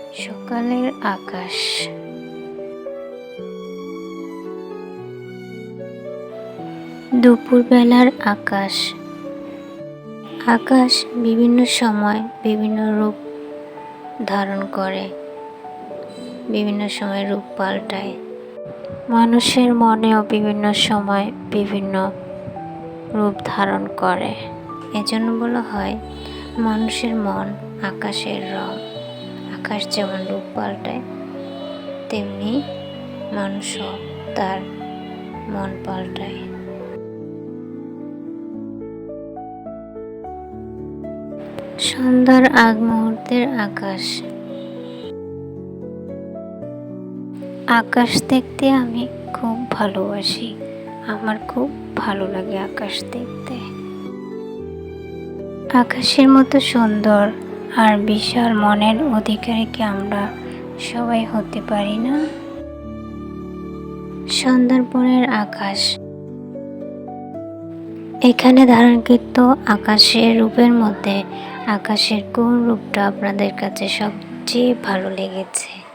সকালের আকাশ, দুপুরবেলার আকাশ। আকাশ বিভিন্ন সময় বিভিন্ন রূপ ধারণ করে, বিভিন্ন সময় রূপ পাল্টায়। মানুষের মনেও বিভিন্ন সময় বিভিন্ন রূপ ধারণ করে। এজন্য বলা হয় মানুষের মন আকাশের রং। আকাশ যেমন রূপ পাল্টায়, তেমনি মানুষও তার মন পাল্টায়। সন্ধ্যার আগ মুহূর্তের আকাশ। আকাশ দেখতে আমি খুব ভালোবাসি। আমার খুব ভালো লাগে আকাশ দেখতে। আকাশের মতো সুন্দর আর বিশাল মনের অধিকারী কি আমরা সবাই হতে পারি না? সন্ধ্যার পরের আকাশ। এখানে ধারণকৃত আকাশের রূপের মধ্যে আকাশের কোন রূপটা আপনাদের কাছে সবচেয়ে ভালো লেগেছে?